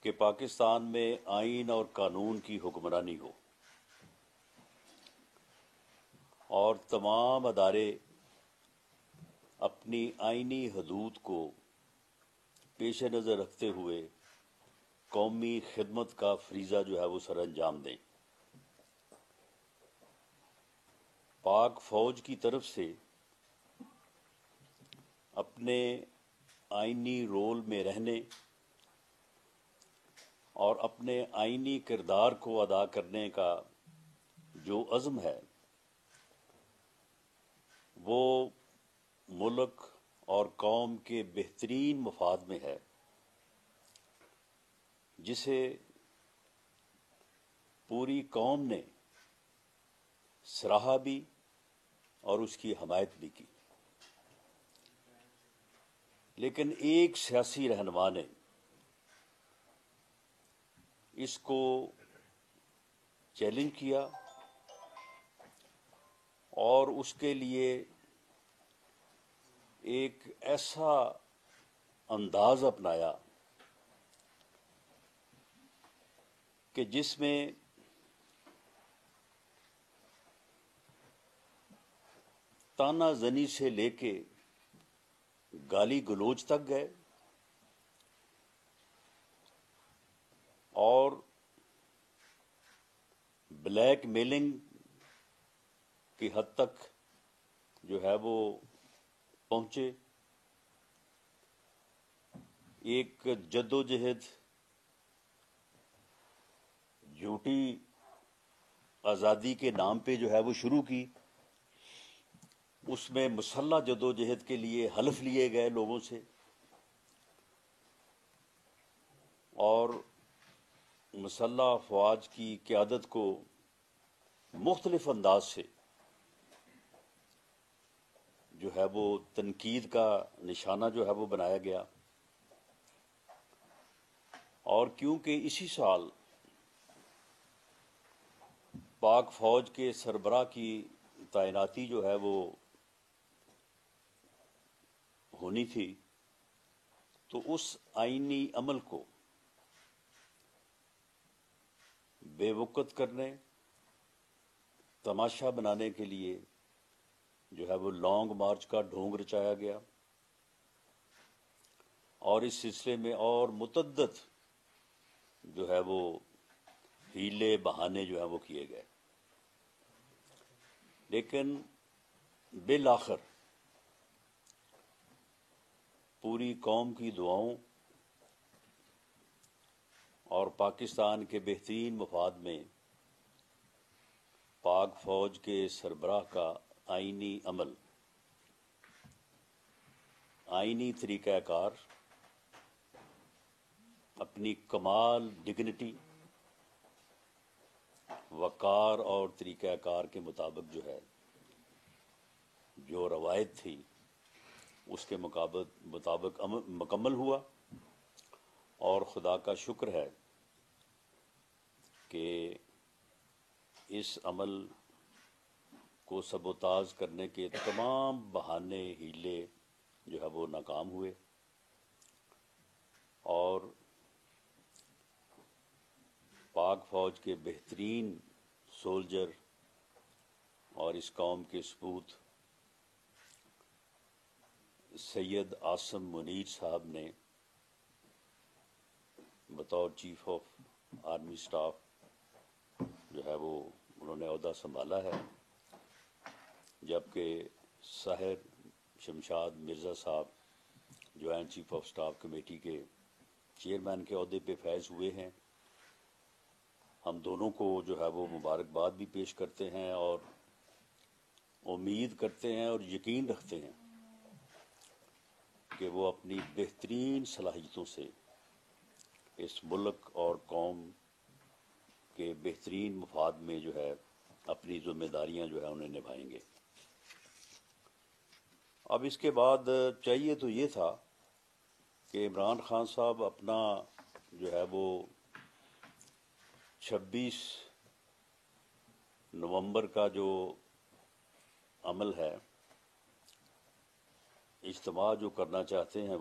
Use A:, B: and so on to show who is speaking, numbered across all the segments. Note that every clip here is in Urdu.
A: کہ پاکستان میں آئین اور قانون کی حکمرانی ہو اور تمام ادارے اپنی آئینی حدود کو پیش نظر رکھتے ہوئے قومی خدمت کا فریضہ جو ہے وہ سر انجام دیں۔ پاک فوج کی طرف سے اپنے آئینی رول میں رہنے اور اپنے آئینی کردار کو ادا کرنے کا جو عزم ہے وہ ملک اور قوم کے بہترین مفاد میں ہے، جسے پوری قوم نے سراہا بھی اور اس کی حمایت بھی کی۔ لیکن ایک سیاسی رہنما نے اس کو چیلنج کیا اور اس کے لیے ایک ایسا انداز اپنایا کہ جس میں تانا زنی سے لے کے گالی گلوچ تک گئے اور بلیک میلنگ کی حد تک جو ہے وہ پہنچے۔ ایک جدوجہد جھوٹی آزادی کے نام پہ جو ہے وہ شروع کی، اس میں مسلح جدوجہد کے لیے حلف لیے گئے لوگوں سے، اور مسلح افواج کی قیادت کو مختلف انداز سے جو ہے وہ تنقید کا نشانہ جو ہے وہ بنایا گیا۔ اور کیونکہ اسی سال پاک فوج کے سربراہ کی تعیناتی جو ہے وہ ہونی تھی، تو اس آئینی عمل کو بے وقت کرنے، تماشا بنانے کے لیے جو ہے وہ لانگ مارچ کا ڈھونگ رچایا گیا، اور اس سلسلے میں اور متعدد جو ہے وہ ہیلے بہانے جو ہیں وہ کیے گئے۔ لیکن بالآخر پوری قوم کی دعاؤں اور پاکستان کے بہترین مفاد میں پاک فوج کے سربراہ کا آئینی عمل، آئینی طریقہ کار اپنی کمال ڈگنیٹی، وقار اور طریقہ کار کے مطابق جو ہے جو روایت تھی اس کے مطابق مکمل ہوا۔ اور خدا کا شکر ہے کہ اس عمل کو سبوتاژ کرنے کے تمام بہانے ہیلے جو ہے وہ ناکام ہوئے، اور پاک فوج کے بہترین سولجر اور اس قوم کے سپوت سید عاصم منیر صاحب نے بطور چیف آف آرمی سٹاف جو ہے وہ انہوں نے عہدہ سنبھالا ہے، جبکہ ساحر شمشاد مرزا صاحب joint chief of staff committee کے چیئرمین کے عہدے پہ فائز ہوئے ہیں۔ ہم دونوں کو جو ہے وہ مبارکباد بھی پیش کرتے ہیں اور امید کرتے ہیں اور یقین رکھتے ہیں کہ وہ اپنی بہترین صلاحیتوں سے اس ملک اور قوم کے بہترین مفاد میں جو ہے اپنی ذمہ داریاں جو ہے انہیں نبھائیں گے۔ اب اس کے بعد چاہیے تو یہ تھا کہ عمران خان صاحب اپنا جو ہے وہ 26 نومبر کا جو عمل ہے، اجتماع جو کرنا چاہتے ہیں،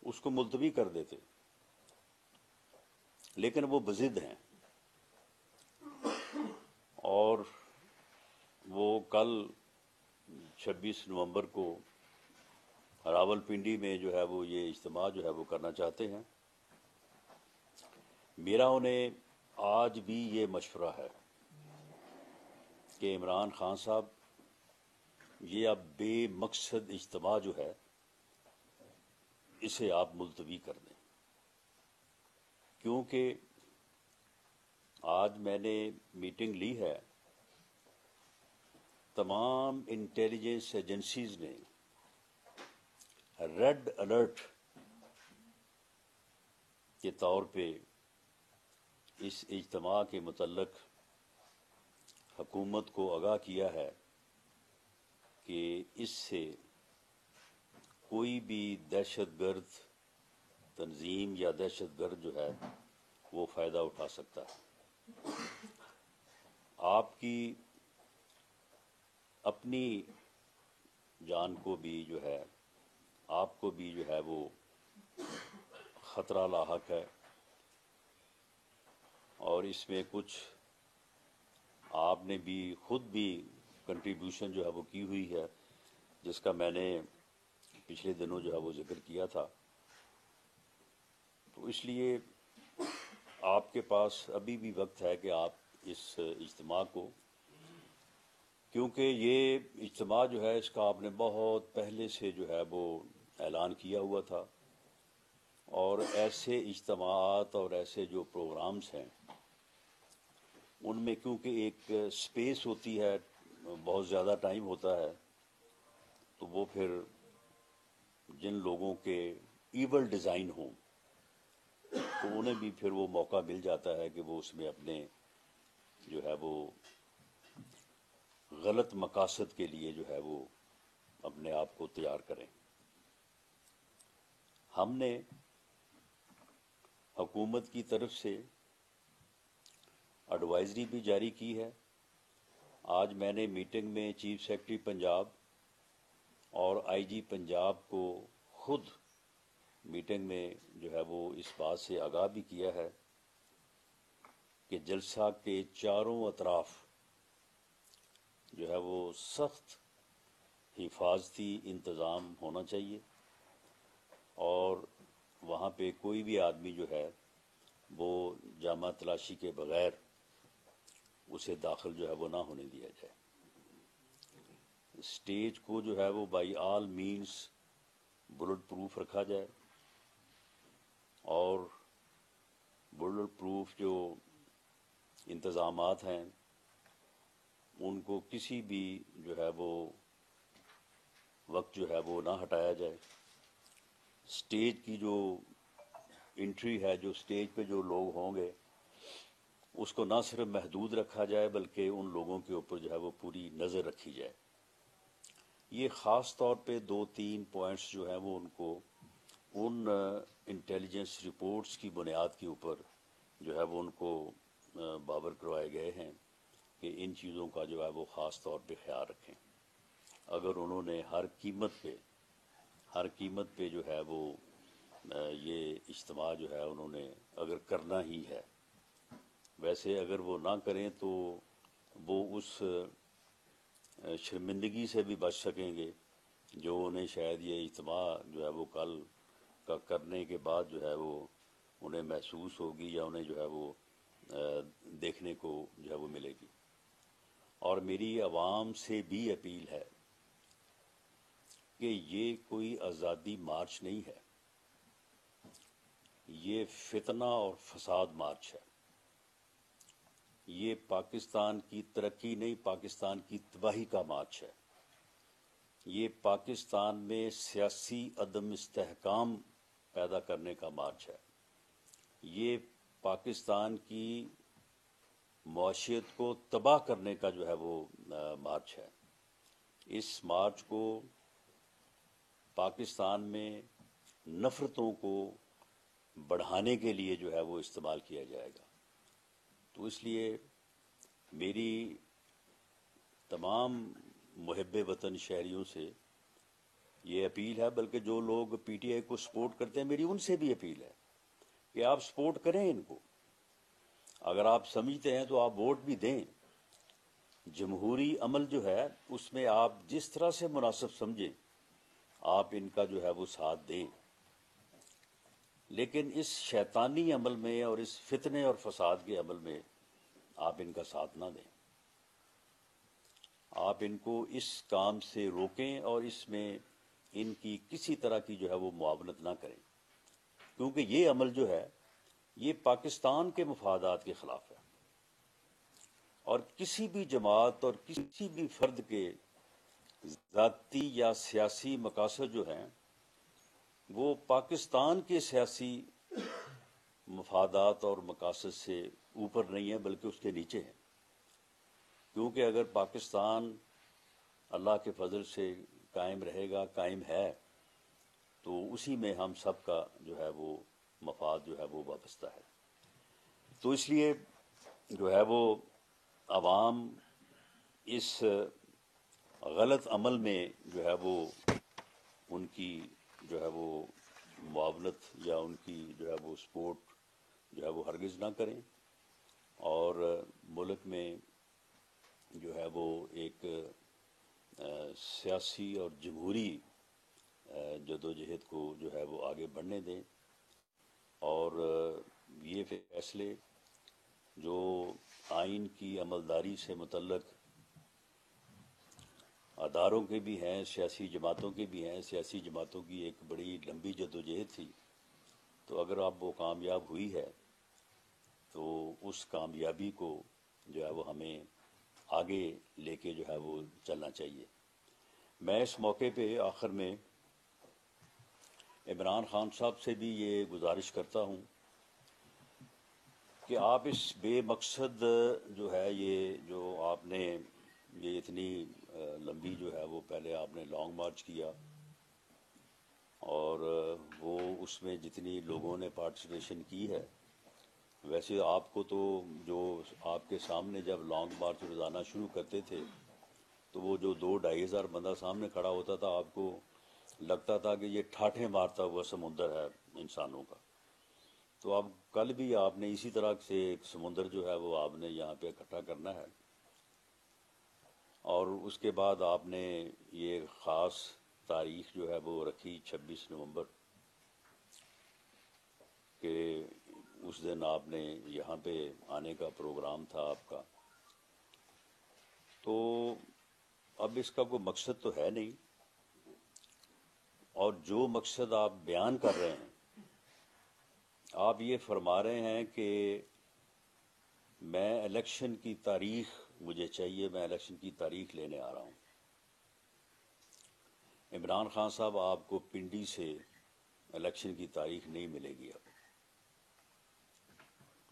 A: اس کو ملتوی کر دیتے، لیکن وہ بضد ہیں، اور وہ کل 26 نومبر کو راول پنڈی میں جو ہے وہ یہ اجتماع جو ہے وہ کرنا چاہتے ہیں۔ میرا انہیں آج بھی یہ مشورہ ہے کہ عمران خان صاحب، یہ اب بے مقصد اجتماع جو ہے اسے آپ ملتوی کر دیں، کیونکہ آج میں نے میٹنگ لی ہے، تمام انٹیلیجنس ایجنسیز نے ریڈ الرٹ کے طور پہ اس اجتماع کے متعلق حکومت کو آگاہ کیا ہے کہ اس سے کوئی بھی دہشت گرد تنظیم یا دہشت گرد جو ہے وہ فائدہ اٹھا سکتا ہے۔ آپ کی اپنی جان کو بھی جو ہے، آپ کو بھی جو ہے وہ خطرہ لاحق ہے، اور اس میں کچھ آپ نے بھی خود بھی کنٹریبیوشن جو ہے وہ کی ہوئی ہے، جس کا میں نے پچھلے دنوں جو ہے وہ ذکر کیا تھا۔ تو اس لیے آپ کے پاس ابھی بھی وقت ہے کہ آپ اس اجتماع کو، کیونکہ یہ اجتماع جو ہے اس کا آپ نے بہت پہلے سے جو ہے وہ اعلان کیا ہوا تھا، اور ایسے اجتماعات اور ایسے جو پروگرامز ہیں ان میں کیونکہ ایک سپیس ہوتی ہے، بہت زیادہ ٹائم ہوتا ہے، تو وہ پھر جن لوگوں کے ایول ڈیزائن ہوں تو انہیں بھی پھر وہ موقع مل جاتا ہے کہ وہ اس میں اپنے جو ہے وہ غلط مقاصد کے لیے جو ہے وہ اپنے آپ کو تیار کریں۔ ہم نے حکومت کی طرف سے ایڈوائزری بھی جاری کی ہے۔ آج میں نے میٹنگ میں چیف سیکرٹری پنجاب اور آئی جی پنجاب کو خود میٹنگ میں جو ہے وہ اس بات سے آگاہ بھی کیا ہے کہ جلسہ کے چاروں اطراف جو ہے وہ سخت حفاظتی انتظام ہونا چاہیے، اور وہاں پہ کوئی بھی آدمی جو ہے وہ جامہ تلاشی کے بغیر اسے داخل جو ہے وہ نہ ہونے دیا جائے۔ اسٹیج کو جو ہے وہ by all means bulletproof رکھا جائے، اور بلٹ پروف جو انتظامات ہیں ان کو کسی بھی جو ہے وہ وقت جو ہے وہ نہ ہٹایا جائے۔ اسٹیج کی جو انٹری ہے، جو اسٹیج پہ جو لوگ ہوں گے اس کو نہ صرف محدود رکھا جائے بلکہ ان لوگوں کے اوپر جو ہے وہ پوری نظر رکھی جائے۔ یہ خاص طور پہ 2-3 پوائنٹس جو ہیں وہ ان کو ان انٹیلیجنس رپورٹس کی بنیاد کے اوپر جو ہے وہ ان کو باور کروائے گئے ہیں کہ ان چیزوں کا جو ہے وہ خاص طور پہ خیال رکھیں۔ اگر انہوں نے ہر قیمت پہ جو ہے وہ یہ اجتماع جو ہے انہوں نے اگر کرنا ہی ہے، ویسے اگر وہ نہ کریں تو وہ اس شرمندگی سے بھی بچ سکیں گے جو انہیں شاید یہ اجتماع جو ہے وہ کل کا کرنے کے بعد جو ہے وہ انہیں محسوس ہوگی یا انہیں جو ہے وہ دیکھنے کو جو ہے وہ ملے گی۔ اور میری عوام سے بھی اپیل ہے کہ یہ کوئی آزادی مارچ نہیں ہے، یہ فتنہ اور فساد مارچ ہے۔ یہ پاکستان کی ترقی نہیں، پاکستان کی تباہی کا مارچ ہے۔ یہ پاکستان میں سیاسی عدم استحکام پیدا کرنے کا مارچ ہے۔ یہ پاکستان کی معاشیت کو تباہ کرنے کا جو ہے وہ مارچ ہے۔ اس مارچ کو پاکستان میں نفرتوں کو بڑھانے کے لیے جو ہے وہ استعمال کیا جائے گا۔ تو اس لیے میری تمام محب وطن شہریوں سے یہ اپیل ہے، بلکہ جو لوگ پی ٹی آئی کو سپورٹ کرتے ہیں میری ان سے بھی اپیل ہے کہ آپ سپورٹ کریں ان کو، اگر آپ سمجھتے ہیں تو آپ ووٹ بھی دیں۔ جمہوری عمل جو ہے اس میں آپ جس طرح سے مناسب سمجھیں آپ ان کا جو ہے وہ ساتھ دیں، لیکن اس شیطانی عمل میں اور اس فتنے اور فساد کے عمل میں آپ ان کا ساتھ نہ دیں، آپ ان کو اس کام سے روکیں اور اس میں ان کی کسی طرح کی جو ہے وہ معاونت نہ کریں، کیونکہ یہ عمل جو ہے یہ پاکستان کے مفادات کے خلاف ہے، اور کسی بھی جماعت اور کسی بھی فرد کے ذاتی یا سیاسی مقاصد جو ہیں وہ پاکستان کے سیاسی مفادات اور مقاصد سے اوپر نہیں ہیں بلکہ اس کے نیچے ہیں، کیونکہ اگر پاکستان اللہ کے فضل سے قائم رہے گا، قائم ہے، تو اسی میں ہم سب کا جو ہے وہ مفاد جو ہے وہ وابستہ ہے۔ تو اس لیے جو ہے وہ عوام اس غلط عمل میں جو ہے وہ ان کی جو ہے وہ معاونت یا ان کی جو ہے وہ سپورٹ جو ہے وہ ہرگز نہ کریں، اور ملک میں جو ہے وہ ایک سیاسی اور جمہوری جدوجہد کو جو ہے وہ آگے بڑھنے دیں، اور یہ فیصلے جو آئین کی عملداری سے متعلق اداروں کے بھی ہیں، سیاسی جماعتوں کے بھی ہیں، سیاسی جماعتوں کی ایک بڑی لمبی جدوجہد تھی، تو اگر اب وہ کامیاب ہوئی ہے تو اس کامیابی کو جو ہے وہ ہمیں آگے لے کے جو ہے وہ چلنا چاہیے۔ میں اس موقع پہ آخر میں عمران خان صاحب سے بھی یہ گزارش کرتا ہوں کہ آپ اس بے مقصد جو ہے یہ جو آپ نے یہ اتنی لمبی جو ہے وہ پہلے آپ نے لانگ مارچ کیا، اور وہ اس میں جتنی لوگوں نے پارٹیسپیشن کی ہے، ویسے آپ کو تو جو آپ کے سامنے جب لانگ مارچ روزانہ شروع کرتے تھے تو وہ جو 2-2.5 ہزار بندہ سامنے کھڑا ہوتا تھا، آپ کو لگتا تھا کہ یہ ٹھاٹھیں مارتا ہوا سمندر ہے انسانوں کا۔ تو اب کل بھی آپ نے اسی طرح سے ایک سمندر جو ہے وہ آپ نے یہاں پہ اکٹھا کرنا ہے، اور اس کے بعد آپ نے یہ خاص تاریخ جو ہے وہ رکھی 26 نومبر کہ اس دن آپ نے یہاں پہ آنے کا پروگرام تھا آپ کا۔ تو اب اس کا کوئی مقصد تو ہے نہیں، اور جو مقصد آپ بیان کر رہے ہیں، آپ یہ فرما رہے ہیں کہ میں الیکشن کی تاریخ مجھے چاہیے، میں الیکشن کی تاریخ لینے آ رہا ہوں۔ عمران خان صاحب، آپ کو پنڈی سے الیکشن کی تاریخ نہیں ملے گی، اب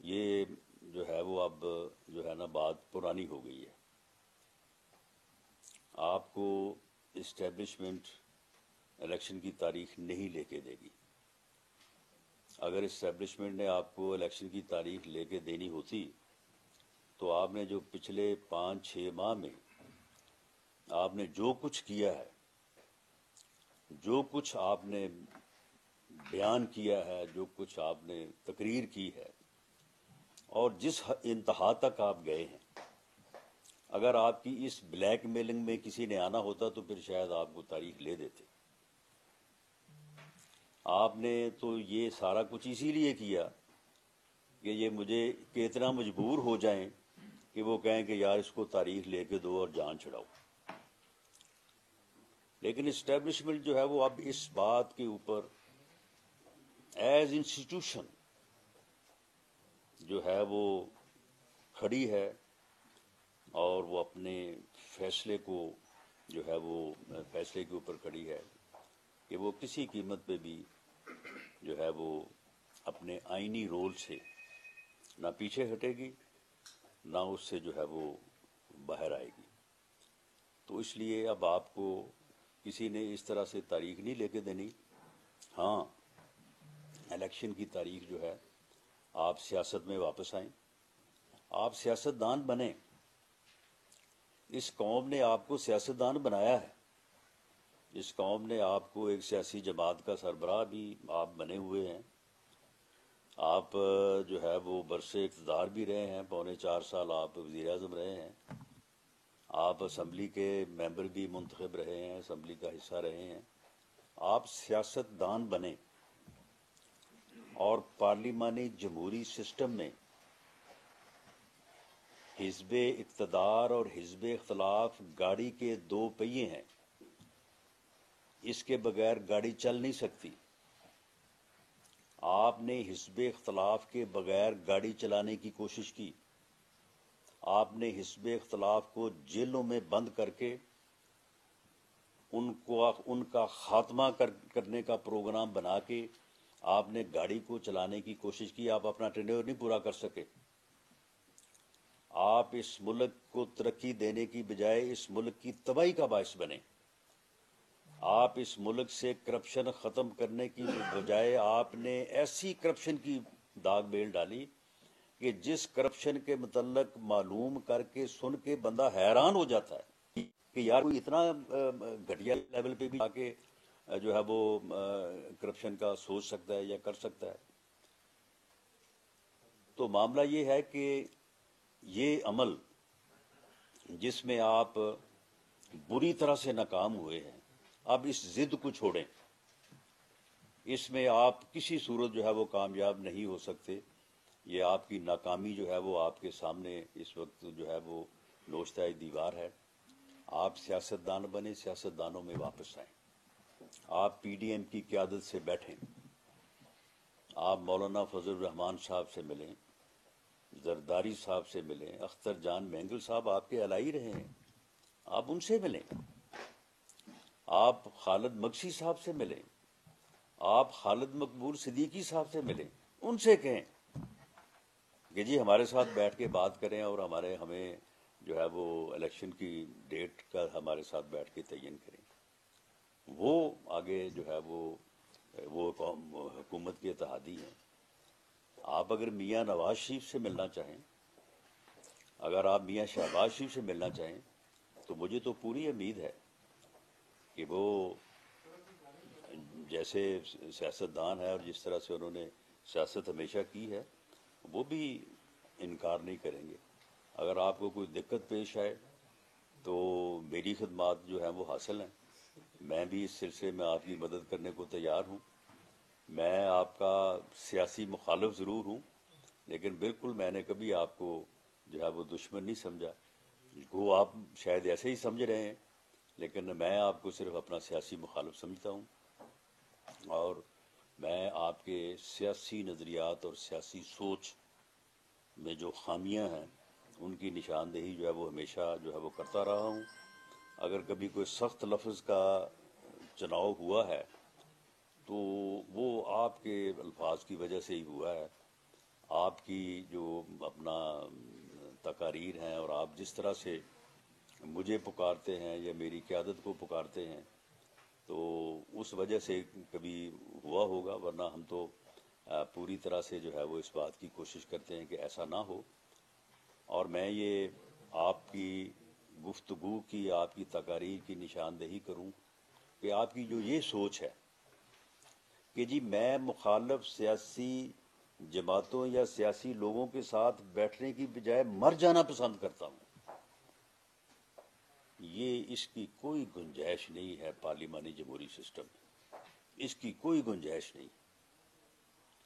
A: یہ جو ہے وہ اب جو ہے نا بات پرانی ہو گئی ہے۔ آپ کو اسٹیبلشمنٹ الیکشن کی تاریخ نہیں لے کے دے گی۔ اگر اسٹیبلشمنٹ نے آپ کو الیکشن کی تاریخ لے کے دینی ہوتی تو آپ نے جو پچھلے 5-6 ماہ میں آپ نے جو کچھ کیا ہے، جو کچھ آپ نے بیان کیا ہے، جو کچھ آپ نے تقریر کی ہے، اور جس انتہا تک آپ گئے ہیں، اگر آپ کی اس بلیک میلنگ میں کسی نے آنا ہوتا تو پھر شاید آپ کو تاریخ لے دیتے۔ آپ نے تو یہ سارا کچھ اسی لیے کیا کہ یہ مجھے کہ اتنا مجبور ہو جائیں کہ وہ کہیں کہ یار اس کو تاریخ لے کے دو اور جان چھڑاؤ۔ لیکن اسٹیبلشمنٹ جو ہے وہ اب اس بات کے اوپر ایز انسٹیٹیوشن جو ہے وہ کھڑی ہے، اور وہ اپنے فیصلے کو جو ہے وہ فیصلے کے اوپر کھڑی ہے کہ وہ کسی قیمت پہ بھی جو ہے وہ اپنے آئینی رول سے نہ پیچھے ہٹے گی، نہ اس سے جو ہے وہ باہر آئے گی۔ تو اس لیے اب آپ کو کسی نے اس طرح سے تاریخ نہیں لے کے دینی۔ ہاں، الیکشن کی تاریخ جو ہے، آپ سیاست میں واپس آئیں، آپ سیاستدان بنیں۔ اس قوم نے آپ کو سیاستدان بنایا ہے، اس قوم نے آپ کو ایک سیاسی جماعت کا سربراہ بھی آپ بنے ہوئے ہیں. آپ جو ہے وہ برسے اقتدار بھی رہے ہیں، 4.25 سال آپ وزیر اعظم رہے ہیں. آپ اسمبلی کے ممبر بھی منتخب رہے ہیں، اسمبلی کا حصہ رہے ہیں. آپ سیاست دان بنے اور پارلیمانی جمہوری سسٹم میں حزب اقتدار اور حزب اختلاف گاڑی کے 2 پہیے ہیں. اس کے بغیر گاڑی چل نہیں سکتی. آپ نے حزب اختلاف کے بغیر گاڑی چلانے کی کوشش کی. آپ نے حزب اختلاف کو جیلوں میں بند کر کے ان کا خاتمہ کرنے کا پروگرام بنا کے آپ نے گاڑی کو چلانے کی کوشش کی. آپ اپنا ٹینیور نہیں پورا کر سکے. آپ اس ملک کو ترقی دینے کی بجائے اس ملک کی تباہی کا باعث بنے. آپ اس ملک سے کرپشن ختم کرنے کی بجائے آپ نے ایسی کرپشن کی داغ بیل ڈالی کہ جس کرپشن کے متعلق معلوم کر کے سن کے بندہ حیران ہو جاتا ہے کہ یار کوئی اتنا گھٹیا لیول پہ بھی آ کے جو ہے وہ کرپشن کا سوچ سکتا ہے یا کر سکتا ہے. تو معاملہ یہ ہے کہ یہ عمل جس میں آپ بری طرح سے ناکام ہوئے ہیں، اب اس ضد کو چھوڑیں. اس میں آپ کسی صورت جو ہے وہ کامیاب نہیں ہو سکتے. یہ آپ کی ناکامی جو ہے وہ آپ کے سامنے اس وقت جو ہے وہ نوچتا دیوار ہے. آپ سیاست دان بنے، سیاست دانوں میں واپس آئیں. آپ پی ڈی ایم کی قیادت سے بیٹھیں. آپ مولانا فضل الرحمان صاحب سے ملیں، زرداری صاحب سے ملیں. اختر جان مینگل صاحب آپ کے الائی رہے ہیں، آپ ان سے ملیں. آپ خالد مکسی صاحب سے ملیں. آپ خالد مقبول صدیقی صاحب سے ملیں. ان سے کہیں کہ جی ہمارے ساتھ بیٹھ کے بات کریں اور ہمیں جو ہے وہ الیکشن کی ڈیٹ کا ہمارے ساتھ بیٹھ کے تعین کریں. وہ آگے جو ہے وہ حکومت کے اتحادی ہیں. آپ اگر میاں نواز شریف سے ملنا چاہیں، اگر آپ میاں شہباز شریف سے ملنا چاہیں، تو مجھے تو پوری امید ہے کہ وہ جیسے سیاست دان ہے اور جس طرح سے انہوں نے سیاست ہمیشہ کی ہے، وہ بھی انکار نہیں کریں گے. اگر آپ کو کوئی دقت پیش آئے تو میری خدمات جو ہیں وہ حاصل ہیں. میں بھی اس سلسلے میں آپ کی مدد کرنے کو تیار ہوں. میں آپ کا سیاسی مخالف ضرور ہوں، لیکن بالکل میں نے کبھی آپ کو جو ہے وہ دشمن نہیں سمجھا. وہ آپ شاید ایسے ہی سمجھ رہے ہیں، لیکن میں آپ کو صرف اپنا سیاسی مخالف سمجھتا ہوں. اور میں آپ کے سیاسی نظریات اور سیاسی سوچ میں جو خامیاں ہیں ان کی نشاندہی جو ہے وہ ہمیشہ جو ہے وہ کرتا رہا ہوں. اگر کبھی کوئی سخت لفظ کا چناؤ ہوا ہے تو وہ آپ کے الفاظ کی وجہ سے ہی ہوا ہے. آپ کی جو اپنا تقاریر ہیں اور آپ جس طرح سے مجھے پکارتے ہیں یا میری قیادت کو پکارتے ہیں، تو اس وجہ سے کبھی ہوا ہوگا، ورنہ ہم تو پوری طرح سے جو ہے وہ اس بات کی کوشش کرتے ہیں کہ ایسا نہ ہو. اور میں یہ آپ کی گفتگو کی، آپ کی تقاریر کی نشاندہی کروں کہ آپ کی جو یہ سوچ ہے کہ جی میں مخالف سیاسی جماعتوں یا سیاسی لوگوں کے ساتھ بیٹھنے کی بجائے مر جانا پسند کرتا ہوں، یہ اس کی کوئی گنجائش نہیں ہے پارلیمانی جمہوری سسٹم میں. اس کی کوئی گنجائش نہیں.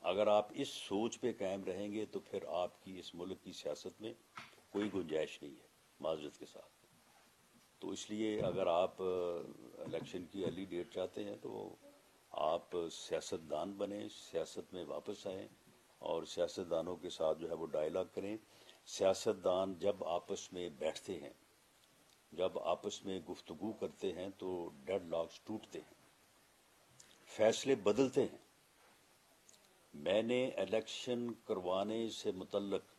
A: اگر آپ اس سوچ پہ قائم رہیں گے تو پھر آپ کی اس ملک کی سیاست میں کوئی گنجائش نہیں ہے، معذرت کے ساتھ. تو اس لیے اگر آپ الیکشن کی ارلی ڈیٹ چاہتے ہیں تو آپ سیاست دان بنیں، سیاست میں واپس آئیں اور سیاست دانوں کے ساتھ جو ہے وہ ڈائلاگ کریں. سیاست دان جب آپس میں بیٹھتے ہیں، جب آپس میں گفتگو کرتے ہیں تو ڈیڈ لاکس ٹوٹتے ہیں، فیصلے بدلتے ہیں. میں نے الیکشن کروانے سے متعلق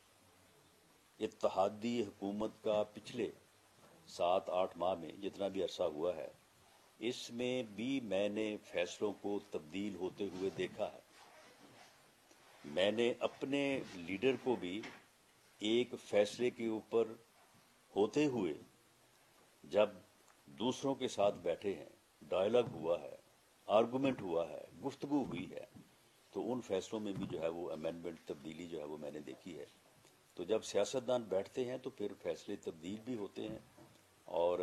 A: اتحادی حکومت کا پچھلے 7-8 ماہ میں جتنا بھی عرصہ ہوا ہے، اس میں بھی میں نے فیصلوں کو تبدیل ہوتے ہوئے دیکھا ہے. میں نے اپنے لیڈر کو بھی ایک فیصلے کے اوپر ہوتے ہوئے جب دوسروں کے ساتھ بیٹھے ہیں، ڈائلاگ ہوا ہے، آرگومنٹ ہوا ہے، گفتگو ہوئی ہے، تو ان فیصلوں میں بھی جو ہے وہ امینڈمنٹ تبدیلی جو ہے وہ میں نے دیکھی ہے۔ تو جب سیاستدان بیٹھتے ہیں تو پھر فیصلے تبدیل بھی ہوتے ہیں اور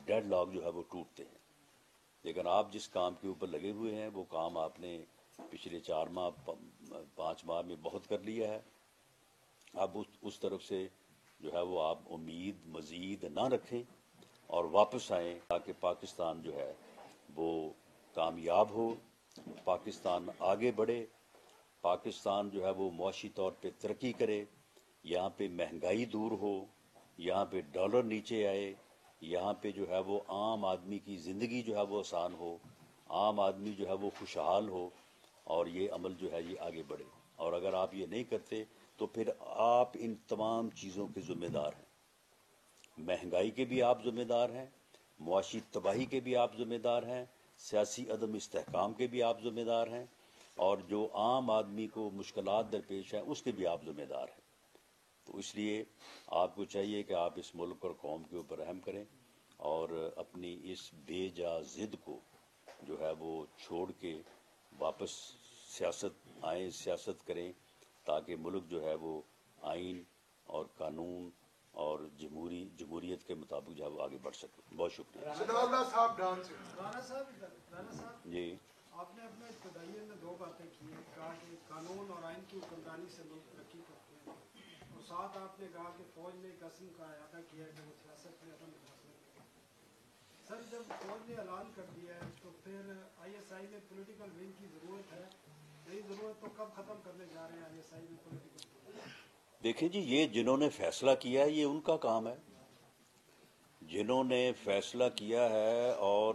A: ڈیڈ لاک جو ہے وہ ٹوٹتے ہیں۔ لیکن آپ جس کام کے اوپر لگے ہوئے ہیں وہ کام آپ نے پچھلے 4 ماہ 5 ماہ میں بہت کر لیا ہے۔ اب اس طرف سے جو ہے وہ آپ امید مزید نہ رکھیں اور واپس آئیں تاکہ پاکستان جو ہے وہ کامیاب ہو، پاکستان آگے بڑھے، پاکستان جو ہے وہ معاشی طور پہ ترقی کرے، یہاں پہ مہنگائی دور ہو، یہاں پہ ڈالر نیچے آئے، یہاں پہ جو ہے وہ عام آدمی کی زندگی جو ہے وہ آسان ہو، عام آدمی جو ہے وہ خوشحال ہو، اور یہ عمل جو ہے یہ آگے بڑھے۔ اور اگر آپ یہ نہیں کرتے تو پھر آپ ان تمام چیزوں کے ذمہ دار ہیں، مہنگائی کے بھی آپ ذمہ دار ہیں، معاشی تباہی کے بھی آپ ذمہ دار ہیں، سیاسی عدم استحکام کے بھی آپ ذمہ دار ہیں، اور جو عام آدمی کو مشکلات درپیش ہیں اس کے بھی آپ ذمہ دار ہیں۔ تو اس لیے آپ کو چاہیے کہ آپ اس ملک اور قوم کے اوپر رحم کریں اور اپنی اس بے جا ضد کو جو ہے وہ چھوڑ کے واپس سیاست آئیں، سیاست کریں، تاکہ ملک جو ہے وہ آئین اور قانون اور جمہوریت کے مطابق جو ہے وہ آگے بڑھ سکے۔ بہت شکریہ۔
B: رانا صاحب
A: جی،
B: آپ نے اپنے ابتدائیے میں 2 باتیں کی ہیں، کہا کہ قانون اور آئین کی حکمرانی سے ملک ترقی کرتے ہیں، اور ساتھ آپ نے کہا کہ فوج نے ایک قسم کا اعادہ کیا ہے کہ وہ سیاست میں عدم مداخلت کرے۔ سر جب فوج نے اعلان کر دیا ہے تو پھر آئی ایس آئی میں پولیٹیکل ول کی ضرورت ہے، نہیں ضرورت تو کب ختم کرنے جا رہے ہیں آئی ایس آئی میں پولیٹیکل ول؟
A: دیکھیں جی، یہ جنہوں نے فیصلہ کیا ہے یہ ان کا کام ہے، جنہوں نے فیصلہ کیا ہے، اور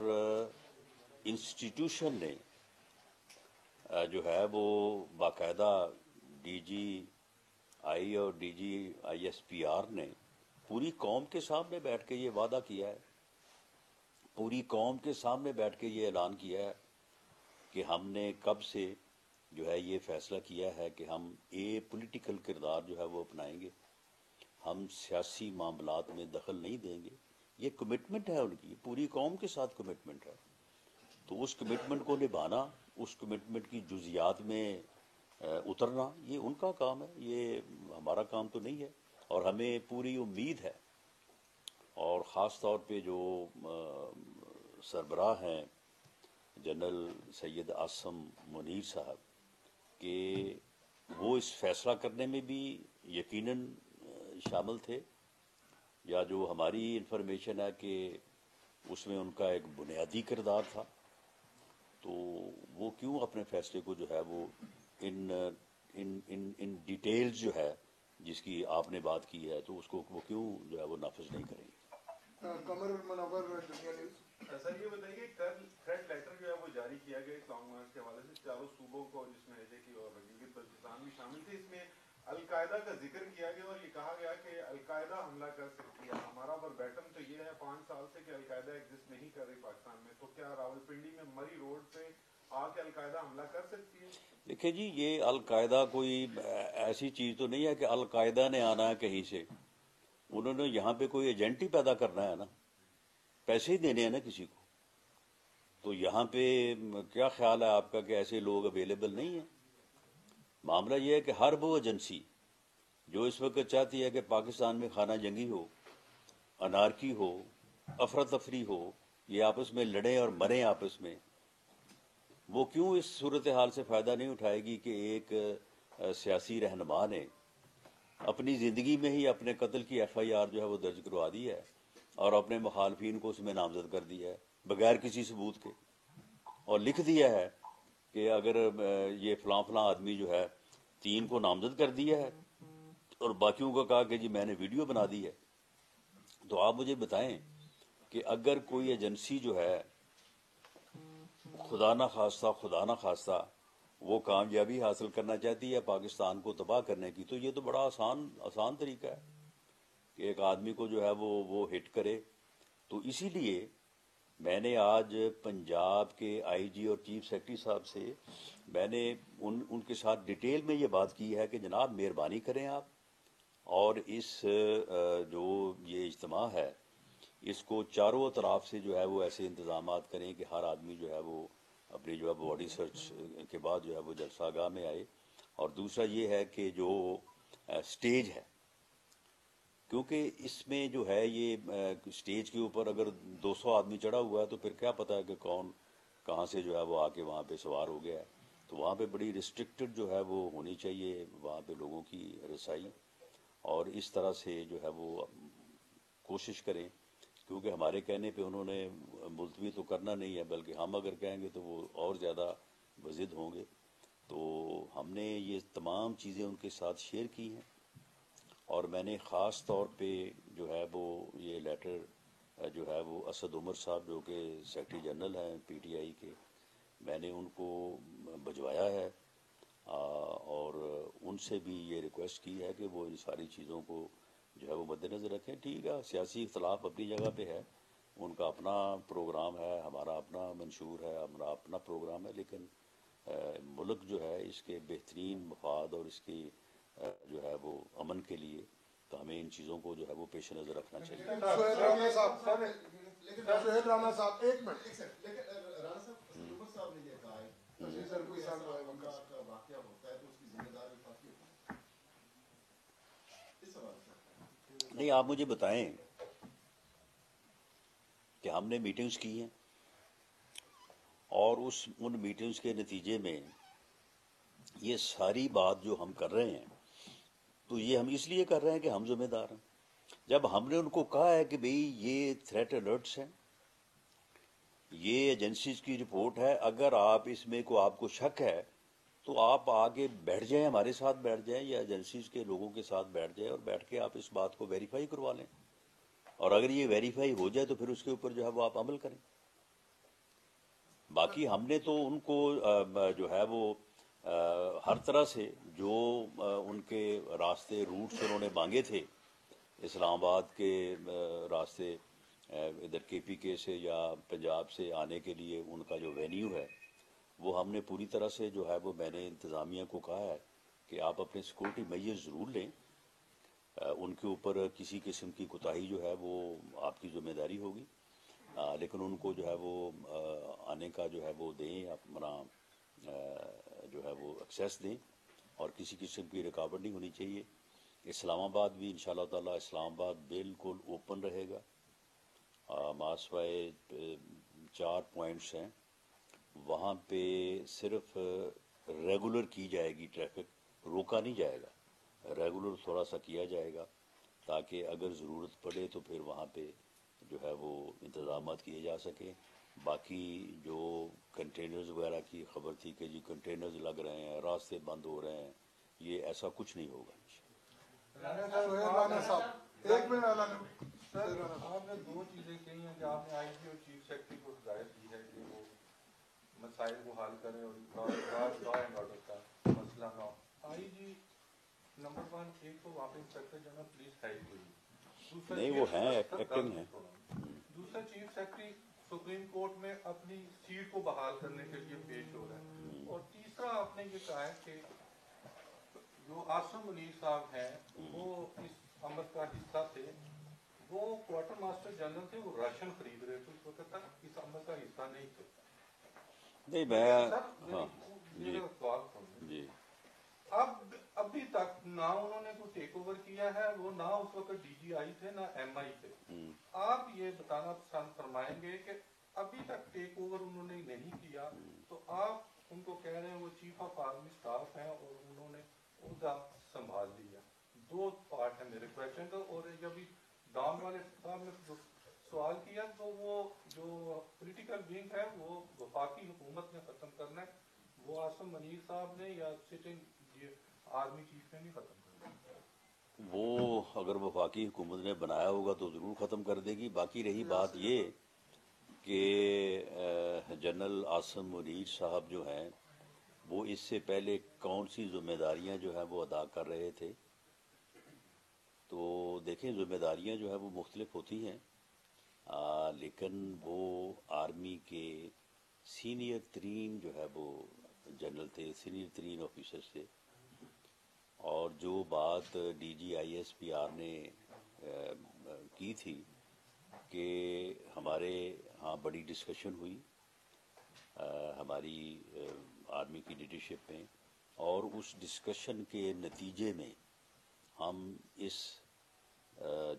A: انسٹیٹیوشن نے جو ہے وہ باقاعدہ ڈی جی آئی اور D G I S P R نے پوری قوم کے سامنے بیٹھ کے یہ وعدہ کیا ہے، پوری قوم کے سامنے بیٹھ کے یہ اعلان کیا ہے کہ ہم نے کب سے جو ہے یہ فیصلہ کیا ہے کہ ہم پولیٹیکل کردار جو ہے وہ اپنائیں گے، ہم سیاسی معاملات میں دخل نہیں دیں گے۔ یہ کمٹمنٹ ہے ان کی، پوری قوم کے ساتھ کمٹمنٹ ہے۔ تو اس کمٹمنٹ کو نبھانا، اس کمٹمنٹ کی جزیات میں اترنا، یہ ان کا کام ہے، یہ ہمارا کام تو نہیں ہے۔ اور ہمیں پوری امید ہے، اور خاص طور پہ جو سربراہ ہیں جنرل سید عاصم منیر صاحب، کہ وہ اس فیصلہ کرنے میں بھی یقیناً شامل تھے، یا جو ہماری انفارمیشن ہے کہ اس میں ان کا ایک بنیادی کردار تھا، تو وہ کیوں اپنے فیصلے کو جو ہے وہ ان ڈیٹیلز جو ہے جس کی آپ نے بات کی ہے، تو اس کو وہ کیوں جو ہے وہ نافذ نہیں کریں گے؟
C: قمر منور دنیا نیوز۔ سر یہ بتائیے کل تھریٹ لیٹر جو ہے وہ جاری کیا گیا اس لانگ مارچ کے حوالے سے 4 صوبوں کو، جس میں ایجے کی اور گلگت بلتستان بھی شامل تھے۔ اس میں القاعدہ کا ذکر کیا گیا اور یہ کہا گیا کہ القاعدہ حملہ کر سکتی ہے۔ ہمارا وربیٹم تو یہ ہے 5 سال سے کہ القاعدہ ایگزسٹ نہیں کر رہی پاکستان میں، تو کیا راولپنڈی میں مری روڈ پہ آ کے القاعدہ حملہ کر سکتی ہے؟
A: دیکھیں جی، یہ القاعدہ کوئی ایسی چیز تو نہیں ہے کہ القاعدہ نے آنا ہے کہیں سے، انہوں نے یہاں پہ کوئی ایجنٹ ہی پیدا کرنا ہے نا، پیسے ہی دینے ہیں نا کسی کو۔ تو یہاں پہ کیا خیال ہے آپ کا کہ ایسے لوگ اویلیبل نہیں ہیں؟ معاملہ یہ ہے کہ ہر وہ ایجنسی جو اس وقت چاہتی ہے کہ پاکستان میں خانہ جنگی ہو، انارکی ہو، افراتفری ہو، یہ آپس میں لڑیں اور مریں آپس میں، وہ کیوں اس صورتحال سے فائدہ نہیں اٹھائے گی کہ ایک سیاسی رہنما نے اپنی زندگی میں ہی اپنے قتل کی ایف آئی آر جو ہے وہ درج کروا دی ہے اور اپنے مخالفین کو اس میں نامزد کر دیا ہے بغیر کسی ثبوت کے، اور لکھ دیا ہے کہ اگر یہ فلاں فلاں آدمی جو ہے 3 کو نامزد کر دیا ہے اور باقیوں کو کہا کہ جی میں نے ویڈیو بنا دی ہے۔ تو آپ مجھے بتائیں کہ اگر کوئی ایجنسی جو ہے خدا نہ خواستہ وہ کامیابی حاصل کرنا چاہتی ہے پاکستان کو تباہ کرنے کی، تو یہ تو بڑا آسان طریقہ ہے کہ ایک آدمی کو جو ہے وہ ہٹ کرے۔ تو اسی لیے میں نے آج پنجاب کے آئی جی اور چیف سیکرٹری صاحب سے میں نے ان کے ساتھ ڈیٹیل میں یہ بات کی ہے کہ جناب مہربانی کریں آپ، اور اس جو یہ اجتماع ہے اس کو چاروں اطراف سے جو ہے وہ ایسے انتظامات کریں کہ ہر آدمی جو ہے وہ اپنی جو ہے باڈی سرچ کے بعد جو ہے وہ جلسہ گاہ میں آئے. اور دوسرا یہ ہے کہ جو سٹیج ہے، کیونکہ اس میں جو ہے یہ سٹیج کے اوپر اگر 200 آدمی چڑھا ہوا ہے تو پھر کیا پتا ہے کہ کون کہاں سے جو ہے وہ آ کے وہاں پہ سوار ہو گیا ہے. تو وہاں پہ بڑی ریسٹرکٹڈ جو ہے وہ ہونی چاہیے وہاں پہ لوگوں کی رسائی، اور اس طرح سے جو ہے وہ کوشش کریں، کیونکہ ہمارے کہنے پہ انہوں نے ملتوی تو کرنا نہیں ہے، بلکہ ہم اگر کہیں گے تو وہ اور زیادہ بضد ہوں گے. تو ہم نے یہ تمام چیزیں ان کے ساتھ شیئر کی ہیں، اور میں نے خاص طور پہ جو ہے وہ یہ لیٹر جو ہے وہ اسد عمر صاحب جو کہ سیکرٹری جنرل ہیں پی ٹی آئی کے، میں نے ان کو بھجوایا ہے، اور ان سے بھی یہ ریکویسٹ کی ہے کہ وہ ان ساری چیزوں کو جو ہے وہ مد نظر رکھیں. ٹھیک ہے، سیاسی اختلاف اپنی جگہ پہ ہے، ان کا اپنا پروگرام ہے، ہمارا اپنا منشور ہے، ہمارا اپنا پروگرام ہے، لیکن ملک جو ہے اس کے بہترین مفاد اور اس کی جو ہے وہ امن کے لیے تو ہمیں ان چیزوں کو جو ہے وہ پیش نظر رکھنا چاہیے.
D: سہیل رانا صاحب ایک منٹ.
E: لیکن رانا صاحب عمر صاحب نے یہ کہا ہے کہ اگر کوئی ایسا معاملہ کا واقعہ ہوتا ہے تو اس کی ذمہ دار وفاقی ہوتی ہے. اس حوالے سے
A: نہیں، آپ مجھے بتائیں کہ ہم نے میٹنگز کی ہیں، اور ان میٹنگز کے نتیجے میں یہ ساری بات جو ہم کر رہے ہیں تو یہ ہم اس لیے کر رہے ہیں کہ ہم ذمہ دار ہیں. جب ہم نے ان کو کہا ہے کہ بھئی یہ تھریٹ الرٹس ہیں، یہ ایجنسیز کی رپورٹ ہے، اگر آپ اس میں آپ کو شک ہے تو آپ آگے بیٹھ جائیں، ہمارے ساتھ بیٹھ جائیں یا ایجنسیز کے لوگوں کے ساتھ بیٹھ جائیں، اور بیٹھ کے آپ اس بات کو ویریفائی کروا لیں، اور اگر یہ ویریفائی ہو جائے تو پھر اس کے اوپر جو ہے وہ آپ عمل کریں. باقی ہم نے تو ان کو جو ہے وہ ہر طرح سے جو ان کے راستے روٹس انہوں نے مانگے تھے، اسلام آباد کے راستے ادھر کے پی کے سے یا پنجاب سے آنے کے لیے ان کا جو وینیو ہے وہ ہم نے پوری طرح سے جو ہے وہ میں نے انتظامیہ کو کہا ہے کہ آپ اپنے سیکورٹی میجر ضرور لیں، ان کے اوپر کسی قسم کی کوتاہی جو ہے وہ آپ کی ذمہ داری ہوگی، لیکن ان کو جو ہے وہ آنے کا جو ہے وہ دیں، اپنا جو ہے وہ ایکسیس دیں، اور کسی قسم کی رکاوٹ نہیں ہونی چاہیے. اسلام آباد بھی انشاءاللہ تعالی اسلام آباد بالکل اوپن رہے گا، ماسوائے 4 پوائنٹس ہیں وہاں پہ صرف ریگولر کی جائے گی ٹریفک، روکا نہیں جائے گا، ریگولر تھوڑا سا کیا جائے گا تاکہ اگر ضرورت پڑے تو پھر وہاں پہ جو ہے وہ انتظامات کیے جا سکیں. باقی جو کنٹینرز وغیرہ کی خبر تھی کہ جی کنٹینرز لگ رہے ہیں، راستے بند ہو رہے ہیں، یہ ایسا کچھ نہیں ہوگا.
D: سہیل رانا صاحب ایک منٹ.
F: سر آپ نے 2 چیزیں کہی ہیں کہ آپ نے آئی جی اور چیف سیکرٹری کو ہدایت دی ہے کہ وہ مسائل کو حل کریں اور لا اینڈ آرڈر کا مسئلہ نہ ہو. آئی جی نمبر 1 ایک تو وہاں پہ انسپکٹر جنرل پولیس ہے ہی کوئی
A: نہیں، وہ ہیں ایکٹنگ ہیں.
F: دوسرا چیف سیکرٹری سپریم کورٹ میں اپنی سیٹ کو بحال کرنے کے لیے پیش ہو رہا ہے. اور تیسرا آپ نے یہ کہا ہے کہ جو عاصم منیر صاحب ہیں وہ اس عمل کا حصہ تھے، وہ کوارٹر ماسٹر جنرل تھے، وہ راشن خرید رہے تھے، اس وقت تک اس عمل کا حصہ نہیں تھے.
A: نہیں میں جی
F: ابھی تک نہ انہوں نے کوئی ٹیک اوور کیا ہے، وہ نہ اس وقت ڈی جی آئی تھے نہ ایم آئی تھے. آپ یہ بتانا پسند فرمائیں گے کہ ابھی تک ٹیک اوور انہوں نے نہیں کیا، تو آپ ان کو کہہ رہے ہیں وہ چیف آف آرمی اسٹاف ہیں اور انہوں نے عہدہ سنبھال لیا. 2 پارٹ ہے میرے کویشچن کا. اور جب ڈان والے صاحب نے جو سوال کیا تو وہ جو پولیٹیکل ونگ ہے وہ وفاقی حکومت نے ختم کرنا ہے، وہ عاصم منیر صاحب نے یا سٹنگ آرمی چیف نے نہیں ختم کرنا.
A: وہ اگر وفاقی حکومت نے بنایا ہوگا تو ضرور ختم کر دے گی. باقی رہی بات یہ کہ جنرل عاصم منیر صاحب جو ہیں وہ اس سے پہلے کون سی ذمہ داریاں جو ہیں وہ ادا کر رہے تھے، تو دیکھیں ذمہ داریاں جو ہیں وہ مختلف ہوتی ہیں، لیکن وہ آرمی کے سینئر ترین جو ہے وہ جنرل تھے، سینئر ترین آفیسرز تھے. اور جو بات D G I S P R نے کی تھی کہ ہمارے ہاں بڑی ڈسکشن ہوئی ہماری آرمی کی لیڈرشپ میں، اور اس ڈسکشن کے نتیجے میں ہم اس